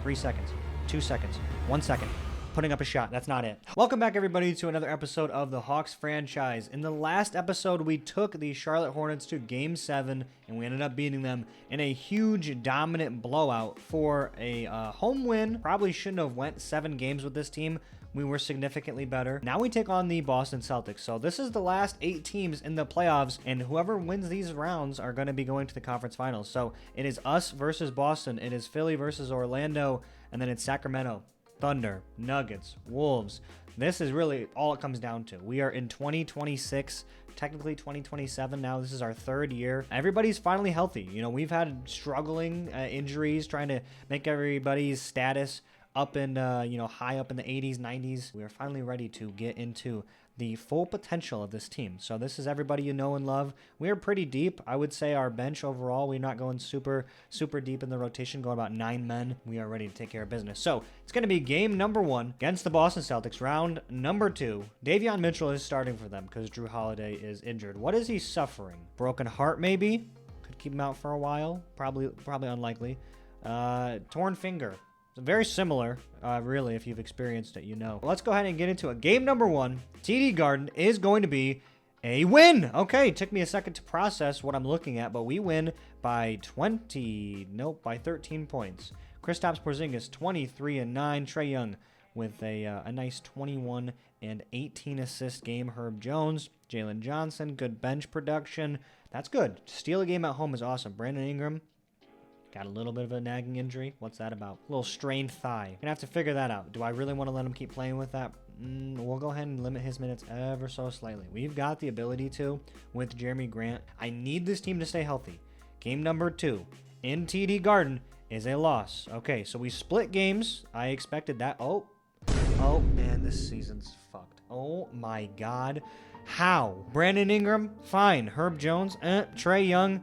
3 seconds, 2 seconds, 1 second. Putting up a shot. That's not it. Welcome back, everybody, to another episode of the Hawks franchise. In the last episode, we took the Charlotte Hornets to Game 7, and we ended up beating them in a huge, dominant blowout for a home win. Probably shouldn't have went 7 games with this team. We were significantly better. Now we take on the Boston Celtics. So this is the last 8 teams in the playoffs, and whoever wins these rounds are going to be going to the conference finals. So it is us versus Boston. It is Philly versus Orlando, and then it's Sacramento, Thunder, Nuggets, Wolves. This is really all it comes down to. We are in 2026, technically 2027 now. This is our 3rd year. Everybody's finally healthy. You know, we've had struggling injuries, trying to make everybody's status up in, high up in the 80s, 90s. We are finally ready to get into the full potential of this team. So this is everybody you know and love. We are pretty deep. I would say our bench overall, we're not going super deep in the rotation, going about 9 men. We are ready to take care of business. So it's going to be game number 1 against the Boston Celtics, round number 2. Davion Mitchell is starting for them because Drew Holiday is injured. What is he suffering? Broken heart, maybe? Could keep him out for a while. Probably unlikely. Torn finger. Very similar, really, if you've experienced it, you know. Let's go ahead and get into it. Game number 1, TD Garden, is going to be a win. Okay, it took me a second to process what I'm looking at, but we win by 13 points. Kristaps Porzingis, 23-9. Trae Young with a nice 21 and 18 assist game. Herb Jones, Jalen Johnson, good bench production. That's good. To steal a game at home is awesome. Brandon Ingram got a little bit of a nagging injury. What's that about? A little strained thigh. Gonna have to figure that out. Do I really want to let him keep playing with that? We'll go ahead and limit his minutes ever so slightly. We've got the ability to with Jeremy Grant. I need this team to stay healthy. Game number 2 in TD Garden is a loss. Okay, so we split games. I expected that. Oh, man, this season's fucked. Oh my God. How? Brandon Ingram, fine. Herb Jones, Trae Young,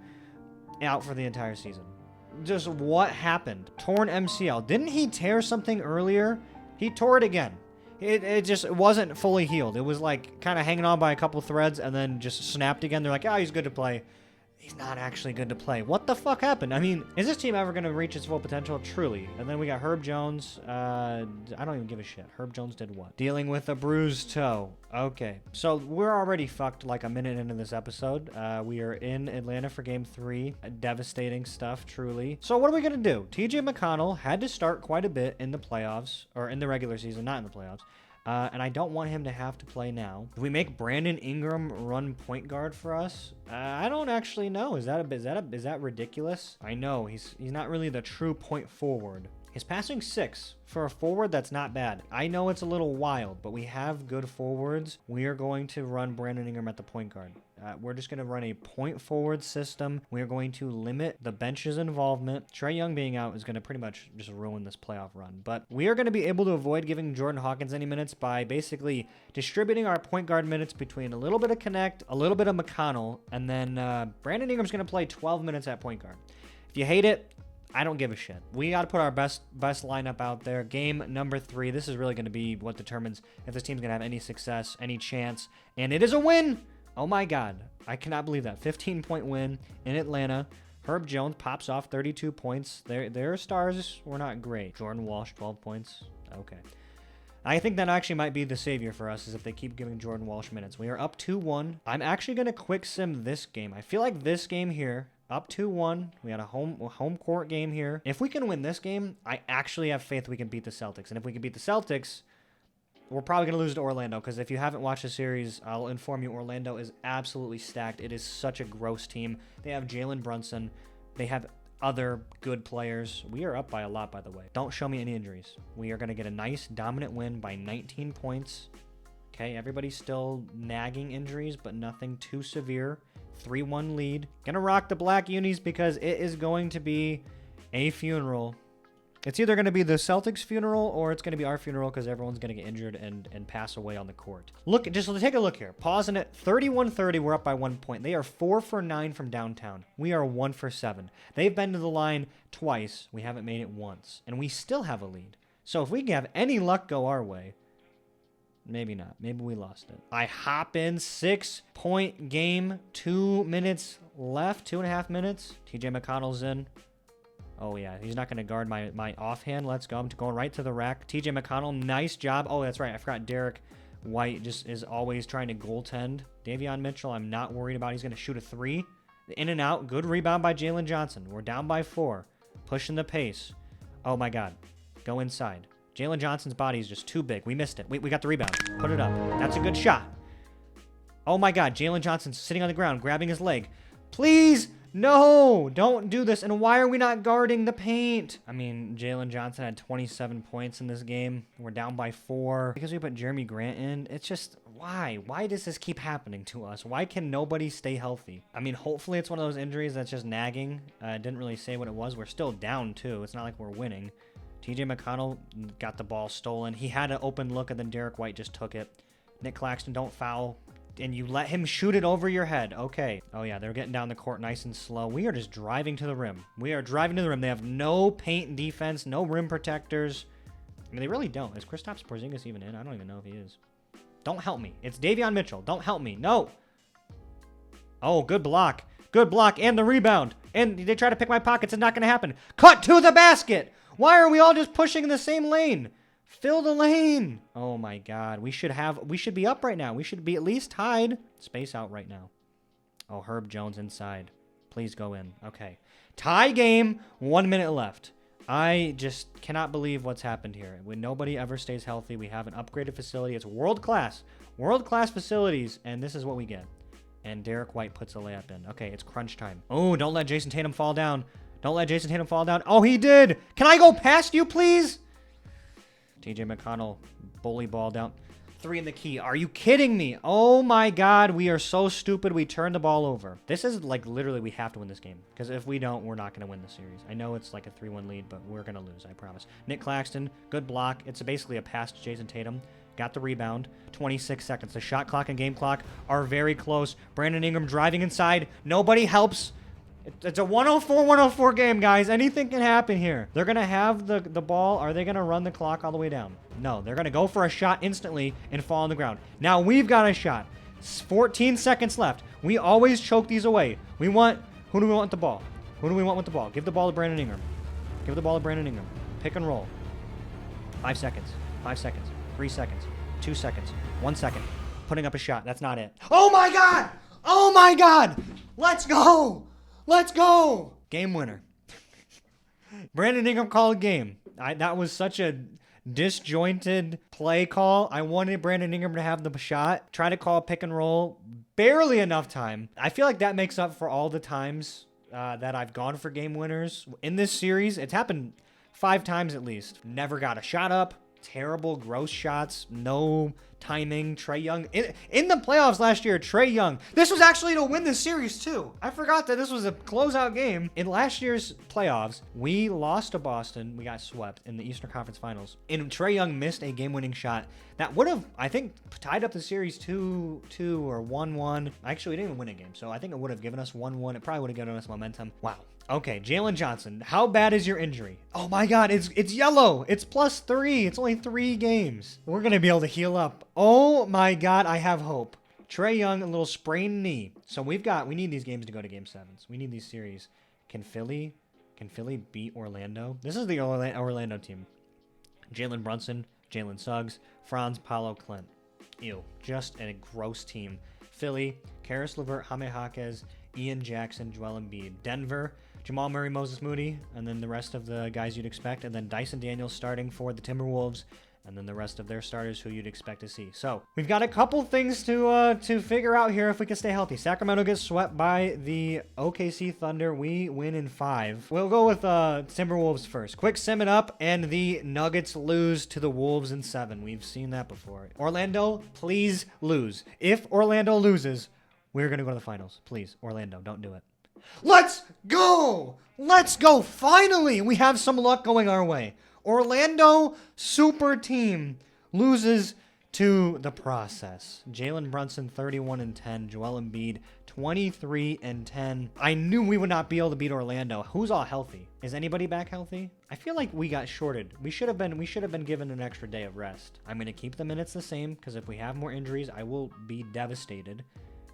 out for the entire season. Just what happened? Torn MCL. Didn't he tear something earlier? He tore it again. It just wasn't fully healed. It was like kind of hanging on by a couple threads and then just snapped again. They're like, he's good to play. He's not actually good to play. What the fuck happened? I mean, is this team ever going to reach its full potential? Truly. And then we got Herb Jones. I don't even give a shit. Herb Jones did what? Dealing with a bruised toe. Okay. So we're already fucked like a minute into this episode. We are in Atlanta for game 3. Devastating stuff, truly. So what are we going to do? TJ McConnell had to start quite a bit in the playoffs, or in the regular season, not in the playoffs. And I don't want him to have to play now. Do we make Brandon Ingram run point guard for us? I don't actually know. Is that ridiculous? I know he's not really the true point forward. His passing 6 for a forward, that's not bad. I know it's a little wild, but we have good forwards. We are going to run Brandon Ingram at the point guard. We're just going to run a point forward system. We are going to limit the bench's involvement. Trae Young being out is going to pretty much just ruin this playoff run. But we are going to be able to avoid giving Jordan Hawkins any minutes by basically distributing our point guard minutes between a little bit of Connect, a little bit of McConnell, and then Brandon Ingram's going to play 12 minutes at point guard. If you hate it, I don't give a shit. We got to put our best lineup out there. Game number 3. This is really going to be what determines if this team's going to have any success, any chance. And it is a win. Oh my God. I cannot believe that. 15-point win in Atlanta. Herb Jones pops off 32 points. Their stars were not great. Jordan Walsh, 12 points. Okay. I think that actually might be the savior for us is if they keep giving Jordan Walsh minutes. We are up 2-1. I'm actually going to quick sim this game. I feel like this game here, up 2-1. We had a home court game here. If we can win this game, I actually have faith we can beat the Celtics. And if we can beat the Celtics, we're probably going to lose to Orlando, because if you haven't watched the series, I'll inform you, Orlando is absolutely stacked. It is such a gross team. They have Jalen Brunson. They have other good players. We are up by a lot, by the way. Don't show me any injuries. We are going to get a nice dominant win by 19 points. Okay, everybody's still nagging injuries, but nothing too severe. 3-1 lead. Gonna rock the black unis because it is going to be a funeral. It's either going to be the Celtics funeral or it's going to be our funeral because everyone's going to get injured and pass away on the court. Look, just take a look here. Pausing it. 31-30. We're up by 1 point. They are 4 for 9 from downtown. We are 1 for 7. They've been to the line twice. We haven't made it once. And we still have a lead. So if we can have any luck go our way, maybe not. Maybe we lost it. I hop in. 6-point game. 2 minutes left. 2.5 minutes. TJ McConnell's in. Oh, yeah. He's not going to guard my offhand. Let's go. I'm going right to the rack. TJ McConnell, nice job. Oh, that's right. I forgot Derek White just is always trying to goaltend. Davion Mitchell, I'm not worried about. He's going to shoot a 3. In and out. Good rebound by Jalen Johnson. We're down by 4. Pushing the pace. Oh, my God. Go inside. Jalen Johnson's body is just too big. We missed it. We got the rebound. Put it up. That's a good shot. Oh, my God. Jalen Johnson's sitting on the ground, grabbing his leg. Please. No, don't do this. And why are we not guarding the paint? I mean, Jalen Johnson had 27 points in this game. We're down by 4. Because we put Jeremy Grant in, it's just, why? Why does this keep happening to us? Why can nobody stay healthy? I mean, hopefully it's one of those injuries that's just nagging. Didn't really say what it was. We're still down, too. It's not like we're winning. TJ McConnell got the ball stolen. He had an open look, and then Derek White just took it. Nick Claxton, don't foul. And you let him shoot it over your head. Okay. Oh, yeah, they're getting down the court nice and slow. We are just driving to the rim. We are driving to the rim. They have no paint defense, no rim protectors. I mean, they really don't. Is Kristaps Porzingis even in? I don't even know if he is. Don't help me. It's Davion Mitchell. Don't help me. No. Oh, good block. Good block and the rebound. And they try to pick my pockets. It's not going to happen. Cut to the basket. Why are we all just pushing in the same lane? Fill the lane. Oh, my God. We should be up right now. We should be at least tied. Space out right now. Oh, Herb Jones inside. Please go in. Okay. Tie game. 1 minute left. I just cannot believe what's happened here. When nobody ever stays healthy, we have an upgraded facility. It's world-class. World-class facilities, and this is what we get. And Derek White puts a layup in. Okay, it's crunch time. Oh, don't let Jason Tatum fall down. Don't let Jason Tatum fall down. Oh, he did. Can I go past you, please? TJ McConnell, bully ball down. 3 in the key. Are you kidding me? Oh my God, we are so stupid. We turned the ball over. This is like literally we have to win this game. Because if we don't, we're not going to win the series. I know it's like a 3-1 lead, but we're going to lose, I promise. Nick Claxton, good block. It's basically a pass to Jason Tatum. Got the rebound. 26 seconds. The shot clock and game clock are very close. Brandon Ingram driving inside. Nobody helps. It's a 104-104 game, guys. Anything can happen here. They're going to have the ball. Are they going to run the clock all the way down? No, they're going to go for a shot instantly and fall on the ground. Now we've got a shot. 14 seconds left. We always choke these away. Who do we want the ball? Who do we want with the ball? Give the ball to Brandon Ingram. Give the ball to Brandon Ingram. Pick and roll. 5 seconds. 5 seconds. 3 seconds. 2 seconds. 1 second. Putting up a shot. That's not it. Oh my God! Oh my God! Let's go! Let's go! Game winner. Brandon Ingram called game. That was such a disjointed play call. I wanted Brandon Ingram to have the shot. Try to call pick and roll. Barely enough time. I feel like that makes up for all the times that I've gone for game winners. In this series, it's happened 5 times at least. Never got a shot up. Terrible, gross shots. No timing. Trae Young. In the playoffs last year, Trae Young. This was actually to win this series, too. I forgot that this was a closeout game. In last year's playoffs, we lost to Boston. We got swept in the Eastern Conference Finals. And Trae Young missed a game-winning shot that would have, I think, tied up the series 2-2 or 1-1. Actually, we didn't even win a game, so I think it would have given us 1-1. It probably would have given us momentum. Wow. Okay, Jalen Johnson, how bad is your injury? Oh my God, it's yellow. It's +3. It's only 3 games. We're going to be able to heal up. Oh my God, I have hope. Trae Young, a little sprained knee. So we need these games to go to game 7s. We need these series. Can Philly beat Orlando? This is the Orlando team. Jalen Brunson, Jalen Suggs, Franz, Paolo, Clint. Ew, just a gross team. Philly, Karis LeVert, Jaime Jaquez, Ian Jackson, Joel Embiid. Denver, Jamal Murray, Moses Moody, and then the rest of the guys you'd expect. And then Dyson Daniels starting for the Timberwolves, and then the rest of their starters who you'd expect to see. So we've got a couple things to figure out here if we can stay healthy. Sacramento gets swept by the OKC Thunder. We win in 5. We'll go with Timberwolves first. Quick sim it up, and the Nuggets lose to the Wolves in 7. We've seen that before. Orlando, please lose. If Orlando loses, we're going to go to the finals. Please, Orlando, don't do it. Let's go! Let's go! Finally, we have some luck going our way. Orlando super team loses to the process. Jalen Brunson 31-10, Joel Embiid 23-10. I knew we would not be able to beat Orlando. Who's all healthy? Is anybody back healthy? I feel like we got shorted. We should have been given an extra day of rest. I'm going to keep the minutes the same because if we have more injuries, I will be devastated.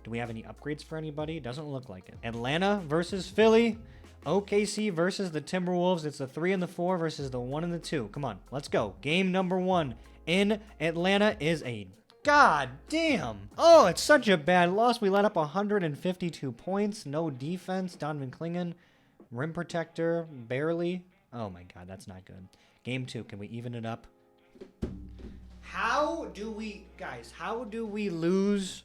Do we have any upgrades for anybody? Doesn't look like it. Atlanta versus Philly. OKC versus the Timberwolves. It's the 3 and the 4 versus the 1 and the 2. Come on, let's go. Game number 1 in Atlanta is a god damn. Oh, it's such a bad loss. We let up 152 points. No defense. Donovan Clingan, rim protector, barely. Oh my god, that's not good. Game 2, can we even it up? How do we lose?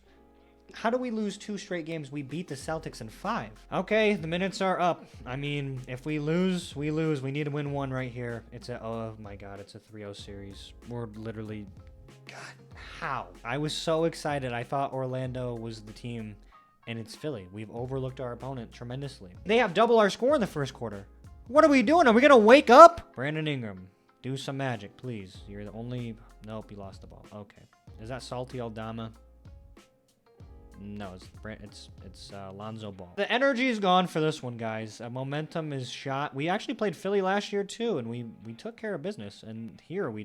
How do we lose 2 straight games? We beat the Celtics in 5. Okay, the minutes are up. I mean, if we lose, we lose. We need to win 1 right here. Oh my god, it's a 3-0 series. We're literally, god, how? I was so excited. I thought Orlando was the team, and it's Philly. We've overlooked our opponent tremendously. They have double our score in the first quarter. What are we doing? Are we gonna wake up? Brandon Ingram, do some magic, please. You're the only... Nope, you lost the ball. Okay. Is that Salty Aldama? No, it's Lonzo Ball. The energy is gone for this one, guys. Momentum is shot. We actually played Philly last year, too, and we took care of business. And here we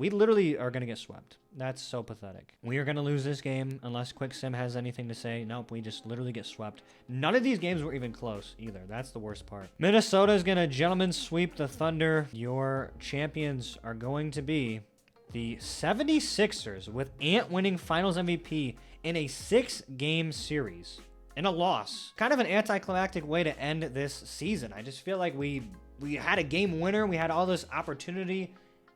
literally are going to get swept. That's so pathetic. We are going to lose this game unless QuickSim has anything to say. Nope, we just literally get swept. None of these games were even close either. That's the worst part. Minnesota is going to gentlemen sweep the Thunder. Your champions are going to be the 76ers with Ant winning Finals MVP in a 6-game series. In a loss. Kind of an anticlimactic way to end this season. I just feel like we had a game winner. We had all this opportunity.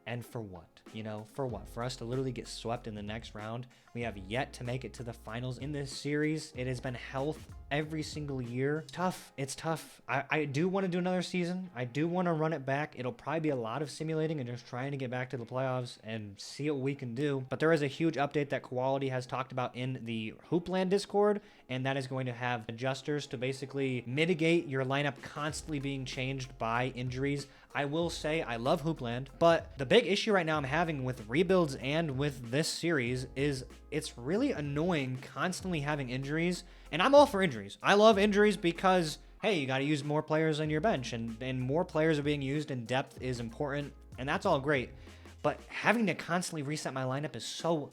And for what? You know, for what? For us to literally get swept in the next round. We have yet to make it to the finals in this series. It has been health every single year. It's tough. It's tough. I do want to do another season. I do want to run it back. It'll probably be a lot of simulating and just trying to get back to the playoffs and see what we can do. But there is a huge update that Quality has talked about in the Hoopland Discord, and that is going to have adjusters to basically mitigate your lineup constantly being changed by injuries. I will say I love Hoopland, but the big issue right now I'm having with rebuilds and with this series is it's really annoying constantly having injuries, and I'm all for injuries. I love injuries because, hey, you got to use more players on your bench, and more players are being used, and depth is important, and that's all great. But having to constantly reset my lineup is so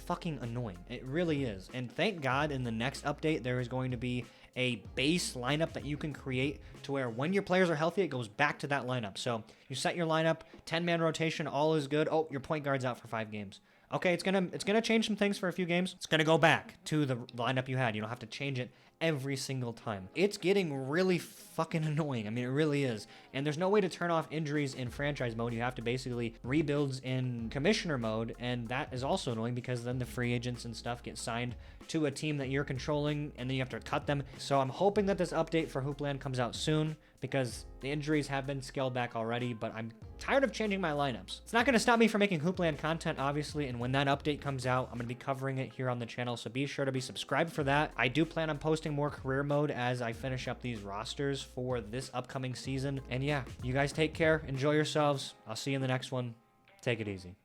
fucking annoying. It really is. And thank God in the next update there is going to be a base lineup that you can create to where when your players are healthy, it goes back to that lineup. So you set your lineup, 10-man rotation, all is good. Oh, your point guard's out for 5 games. Okay, it's gonna change some things for a few games. It's gonna go back to the lineup you had. You don't have to change it every single time. It's getting really fucking annoying. I mean, it really is. And there's no way to turn off injuries in franchise mode. You have to basically rebuilds in commissioner mode, and that is also annoying because then the free agents and stuff get signed to a team that you're controlling, and then you have to cut them. So I'm hoping that this update for Hoopland comes out soon because the injuries have been scaled back already, but I'm tired of changing my lineups. It's not going to stop me from making Hoopland content, obviously, and when that update comes out, I'm going to be covering it here on the channel, so be sure to be subscribed for that. I do plan on posting more career mode as I finish up these rosters for this upcoming season. And yeah, you guys take care. Enjoy yourselves. I'll see you in the next one. Take it easy.